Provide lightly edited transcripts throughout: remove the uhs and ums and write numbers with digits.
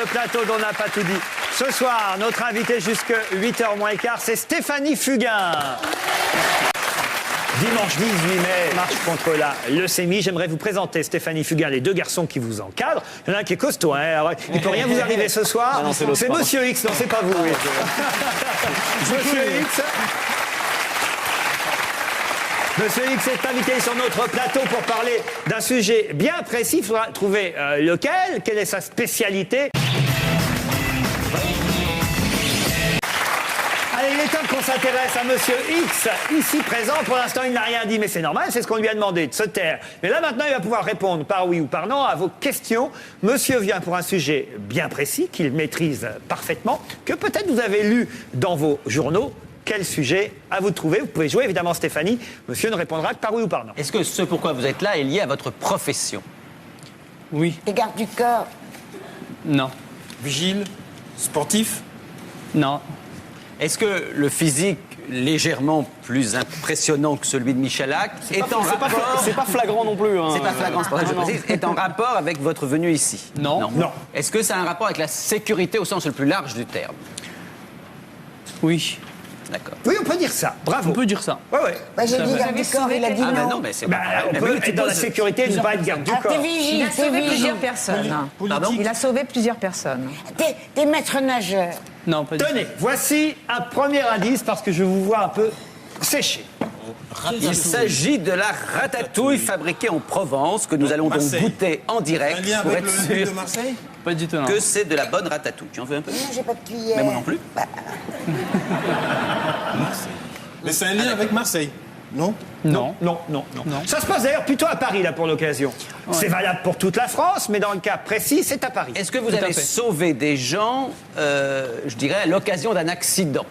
le plateau dont on n'a pas tout dit. Ce soir, notre invité jusque 8h moins quart, c'est Stéphanie Fugain. Dimanche 18 mai, marche contre la leucémie. J'aimerais vous présenter Stéphanie Fugain, les deux garçons qui vous encadrent. Il y en a un qui est costaud, hein. Alors, il ne peut rien vous arriver ce soir. Non, c'est Monsieur X, non, c'est pas vous. Oui. Monsieur X. Monsieur X est invité sur notre plateau pour parler d'un sujet bien précis. Il faudra trouver lequel, quelle est sa spécialité. Allez, il est temps qu'on s'intéresse à Monsieur X, ici présent. Pour l'instant, il n'a rien dit, mais c'est normal, c'est ce qu'on lui a demandé, de se taire. Mais là, maintenant, il va pouvoir répondre par oui ou par non à vos questions. Monsieur vient pour un sujet bien précis, qu'il maîtrise parfaitement, que peut-être vous avez lu dans vos journaux. Quel sujet à vous de trouver? Vous pouvez jouer, évidemment, Stéphanie. Monsieur ne répondra que par oui ou par non. Est-ce que ce pourquoi vous êtes là est lié à votre profession? Oui. Les gardes du corps. Non. Vigile, sportif. Non. Est-ce que le physique légèrement plus impressionnant que celui de Michalak est en rapport... C'est pas flagrant non plus. Hein. C'est pas flagrant, c'est pour ça que je précise, est en rapport avec votre venue ici? Non. Non. Est-ce que ça a un rapport avec la sécurité au sens le plus large du terme? Oui. D'accord. Oui, on peut dire ça. Bravo. On peut dire ça. Ouais, ouais. Bah, j'ai dit garde du corps, il a dit Ah ben non. non, mais c'est Bah, pas... on peut être dans la sécurité et ne pas être garde du Ah, corps. t'es vigile, Il a t'es sauvé vigile. plusieurs personnes. Pardon? Il a sauvé plusieurs personnes. T'es maître nageur. Non, pas du tout. Tenez, voici un premier indice parce que je vous vois un peu séché. Il s'agit de la ratatouille fabriquée en Provence que nous allons donc Marseille. goûter en direct Un lien pour avec être l'Olympique sûr de Marseille? Pas du tout, non. que c'est de la bonne ratatouille. Tu en veux un peu? Non, j'ai pas de cuillère. Mais moi non plus. Mais c'est un lien avec Marseille, non? Non. Non. Ça se passe d'ailleurs plutôt à Paris, là, pour l'occasion. C'est valable pour toute la France, mais dans le cas précis, c'est à Paris. Est-ce que vous Tout à avez fait. sauvé des gens, je dirais, à l'occasion d'un accident?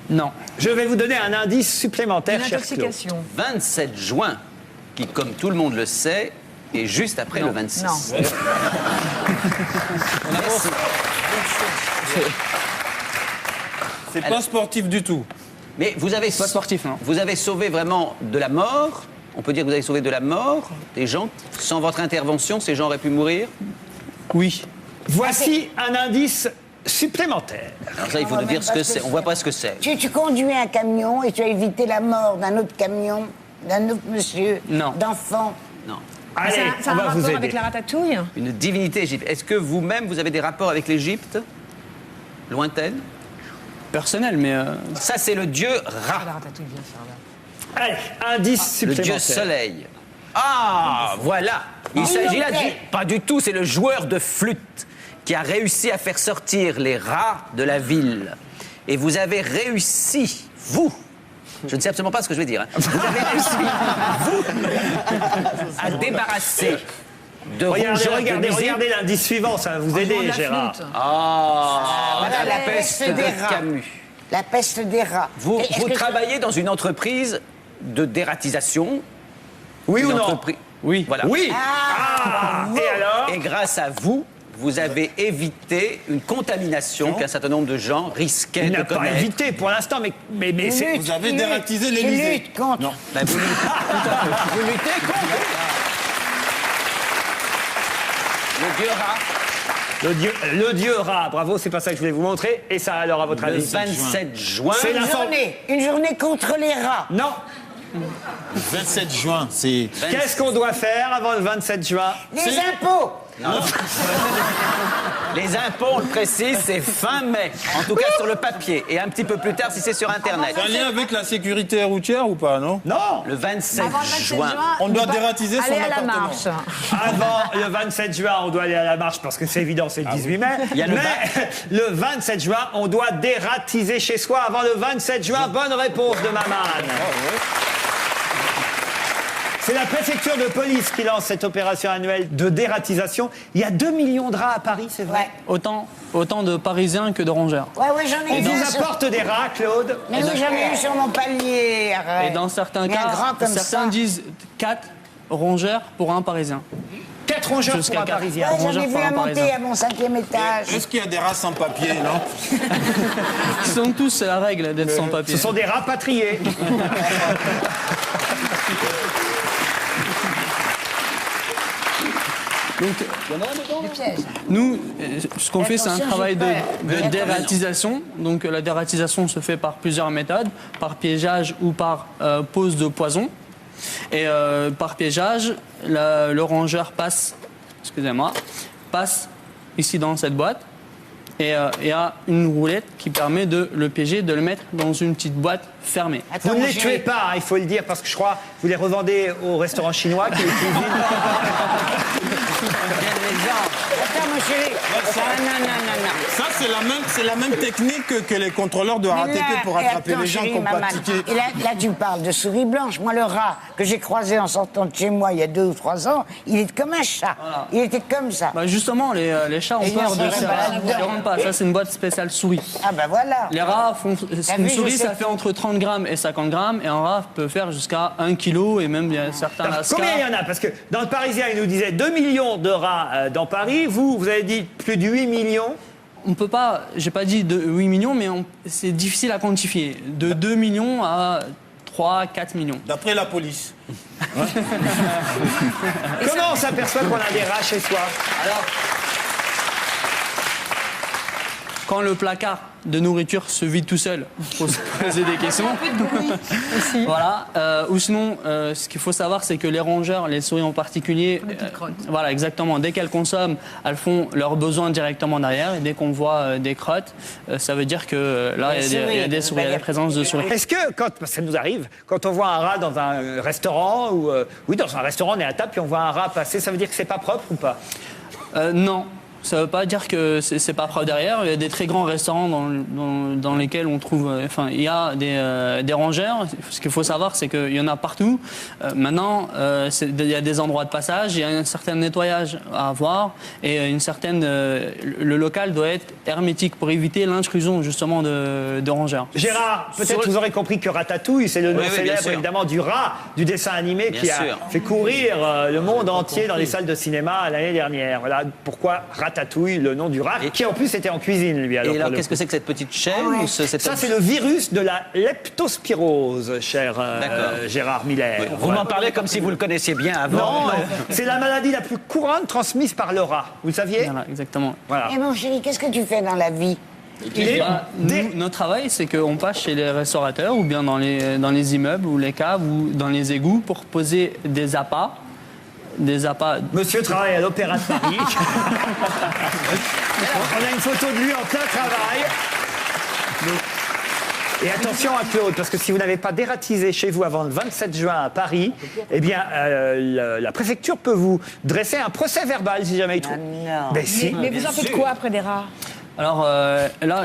Non. Je vais vous donner un indice supplémentaire, Une cher Claude. intoxication. 27 juin, qui, comme tout le monde le sait, est juste après le 26. Non. Merci. C'est pas sportif du tout. Mais vous avez, Pas sportif, non. vous avez sauvé vraiment de la mort. On peut dire que vous avez sauvé de la mort des gens. Sans votre intervention, ces gens auraient pu mourir. Oui. Voici un indice supplémentaire. Alors ça, il faut nous dire ce que c'est. On voit pas ce que c'est. Tu conduis un camion et tu as évité la mort d'un autre camion, d'un autre monsieur, Non. d'enfant. Non. Allez, Ça a on un va vous rapport avec aider. la ratatouille? Une divinité égyptienne. Est-ce que vous-même, vous avez des rapports avec l'Égypte? Lointaine? Personnel, mais... Ça, c'est le dieu Ra, La ratatouille vient faire là. Allez, indice le supplémentaire. dieu soleil. Ah, voilà. Il s'agit là du... Pas du tout, c'est le joueur de flûte qui a réussi à faire sortir les rats de la ville. Et vous avez réussi, vous, je ne sais absolument pas ce que je vais dire, hein. Vous avez réussi, vous, à débarrasser de rongeurs de musique. Regardez l'indice suivant, ça va vous jouant de aider, la Gérard. flûte. Voilà la la peste peste des de rats. Camus. La peste des rats. Vous, Et est-ce vous que travaillez dans une entreprise de dératisation. Oui ou Une non? entreprise- Oui. Voilà. Oui. Ah, et alors? Et grâce à vous, vous avez évité une contamination qu'un certain nombre de gens risquaient Il de n'a pas connaître. évité pour l'instant, mais c'est... Vous avez il lutte, dératisé il l'Élysée. lutte contre. Non, ben, vous luttez, vous luttez contre le dieu rat. Le dieu rat, bravo, c'est pas ça que je voulais vous montrer. Et ça, alors, à votre Le avis? 27 juin. C'est la Une journée contre les rats. Non. 27 juin, c'est... Qu'est-ce qu'on doit faire avant le 27 juin? Les impôts. Les impôts, on le précise, c'est fin mai. En tout cas sur le papier. Et un petit peu plus tard si c'est sur Internet. C'est un lien avec la sécurité routière ou pas, non? Non. Le 27 Avant le 27 juin. On doit bah, dératiser son aller à la appartement. marche. Avant le 27 juin, on doit aller à la marche parce que c'est évident, c'est le 18 mai. Il y a le Mais le 27 juin, on doit dératiser chez soi avant le 27 juin. Bonne réponse de Maman. C'est la préfecture de police qui lance cette opération annuelle de dératisation. Il y a 2 millions de rats à Paris, c'est vrai. Ouais. Autant de Parisiens que de rongeurs. Ouais, j'en ai On vu. vous apporte des rats, Claude? Mais oui, j'en ai eu sur mon palier. Arrête. Et dans certains Mais un cas, grand comme certains ça. disent 4 rongeurs pour un Parisien. 4 rongeurs Jusqu'à pour un 4. Parisien. Ouais, j'en rongeurs ai vu par un à monter Parisien. à mon 5e étage. Est-ce qu'il y a des rats sans papier, non? Ils sont tous, c'est la règle d'être sans papier. Ce sont des rapatriés. Donc, Des pièges. nous, ce qu'on fait, c'est un Attention, travail j'ai peur. de dératisation. Donc, la dératisation se fait par plusieurs méthodes, par piégeage ou par pose de poison. Et par piégeage, le rongeur passe ici dans cette boîte. Et il y a une roulette qui permet de le piéger, de le mettre dans une petite boîte fermée. Vous ne les tuez pas, hein, il faut le dire, parce que je crois que vous les revendez au restaurant chinois qui les cuisine. Attends, mon chéri. Non. Ça, c'est la même technique que les contrôleurs de Mais RATP là, pour et attraper attends, les gens chérie, qui ont pas maman. de ticket. Et là, tu parles de souris blanche. Moi, le rat que j'ai croisé en sortant de chez moi il y a 2 ou 3 ans, il est comme un chat. Voilà. Il était comme ça. Bah justement, les chats ont Et peur il y a de ça, ces bah, rats. là-dedans. Ils ne rentrent pas. Ça, c'est une boîte spéciale souris. Ah ben voilà. Les rats font. Une vu, souris, je sais ça fait entre 30 grammes et 50 grammes. Et un rat peut faire jusqu'à 1 kilo. Et même, il y a certains Alors, lascars. combien il y en a? Parce que dans le Parisien, il nous disait 2 millions de rats dans Paris. Vous avez dit plus de 8 millions. On peut pas. J'ai pas dit de 8 millions, mais c'est difficile à quantifier. De 2 millions à 3, 4 millions. D'après la police. Comment on s'aperçoit qu'on a des rats chez soi? Alors, quand le placard de nourriture se vide tout seul, il faut se poser des questions. Voilà. Ou sinon, ce qu'il faut savoir, c'est que les rongeurs, les souris en particulier, voilà, exactement. Dès qu'elles consomment, elles font leurs besoins directement derrière. Et dès qu'on voit des crottes, ça veut dire que là, il y a des souris, il y a la présence de souris. Est-ce que, parce que ça nous arrive, quand on voit un rat dans un restaurant, ou oui, dans un restaurant, on est à table, puis on voit un rat passer, ça veut dire que c'est pas propre ou pas? Non. Ça ne veut pas dire que c'est pas propre derrière. Il y a des très grands restaurants dans lesquels on trouve. Enfin, il y a des rongeurs. Ce qu'il faut savoir, c'est qu'il y en a partout. Maintenant, il y a des endroits de passage, il y a un certain nettoyage à avoir et une certaine. Le local doit être hermétique pour éviter l'intrusion justement de rongeurs. Gérard, peut-être vous aurez compris que Ratatouille, c'est le nom Oui, bien célèbre sûr. évidemment du rat du dessin animé Bien qui a sûr. fait courir le monde entier dans les salles de cinéma l'année dernière. Voilà pourquoi Ratatouille, le nom du rat, qui en plus était en cuisine lui. Et pour alors, le qu'est-ce coup. que c'est que cette petite chaîne ou cette Ça, c'est le virus de la leptospirose, cher Gérard Miller. Vous m'en parlez comme si vous le connaissiez bien avant. Non, c'est la maladie la plus courante transmise par le rat. Vous le saviez? Voilà, exactement. Voilà. Et mon chéri, qu'est-ce que tu fais dans la vie? Il est Nous, notre travail, c'est qu'on passe chez les restaurateurs ou bien dans les immeubles ou les caves ou dans les égouts pour poser des appâts. Monsieur travaille à l'Opéra de Paris. On a une photo de lui en plein travail. Et attention à Claude, parce que si vous n'avez pas dératisé chez vous avant le 27 juin à Paris, eh bien, la préfecture peut vous dresser un procès verbal si jamais il trouve. non. Mais si. Mais vous en faites quoi après des rats? Alors là,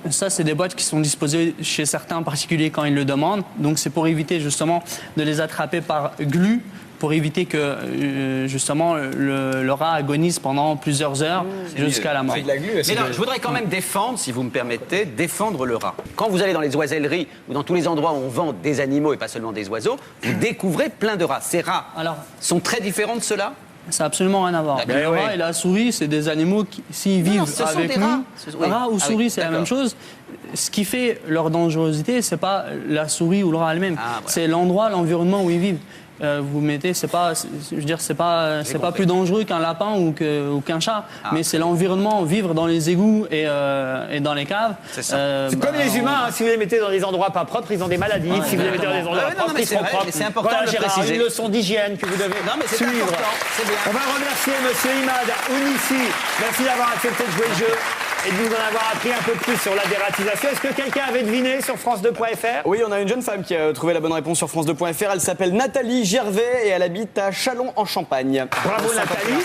ça, c'est des boîtes qui sont disposées chez certains particuliers quand ils le demandent. Donc, c'est pour éviter justement de les attraper par glu, pour éviter que justement le rat agonise pendant plusieurs heures jusqu'à la mort. Mais non, je voudrais quand même défendre, si vous me permettez, défendre le rat. Quand vous allez dans les oiselleries ou dans tous les endroits où on vend des animaux et pas seulement des oiseaux, vous découvrez plein de rats. Ces rats sont très différents de ceux-là? Ça n'a absolument rien à voir. Ben Le rat et la souris, c'est des animaux qui, s'ils vivent ce sont avec des nous, rats. Oui. rat ou Ah souris, oui, c'est la d'accord. même chose. Ce qui fait leur dangerosité, c'est pas la souris ou le rat elle-même, Ah, voilà. c'est l'endroit, l'environnement où ils vivent. Vous mettez, c'est pas plus dangereux qu'un lapin ou qu'un chat, mais c'est l'environnement, vivre dans les égouts et dans les caves. C'est ça. C'est comme les humains, hein, si vous les mettez dans des endroits pas propres, ils ont des maladies. Si vous les mettez dans des endroits Ouais, non, propres, mais ils c'est sont vrai, propres. mais c'est important Voilà, de le Gérard, préciser. une leçon d'hygiène que vous devez Non, mais c'est suivre. important, c'est bien. On va remercier Monsieur Imad Ounissi. Merci d'avoir accepté de jouer le jeu et de nous en avoir appris un peu plus sur la dératisation. Est-ce que quelqu'un avait deviné sur France2.fr? Oui, on a une jeune femme qui a trouvé la bonne réponse sur France2.fr. Elle s'appelle Nathalie Gervais et elle habite à Châlons-en-Champagne. Bravo Nathalie.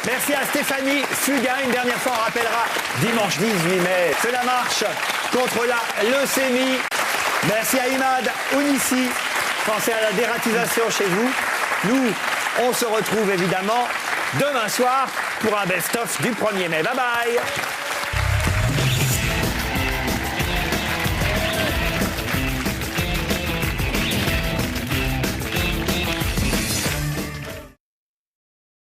Merci à Stéphanie Fugain. Une dernière fois, on rappellera dimanche 18 mai. C'est la marche contre la leucémie. Merci à Imad Ounissi. Pensez à la dératisation chez vous. Nous, on se retrouve évidemment demain soir pour un best-of du 1er mai. Bye bye.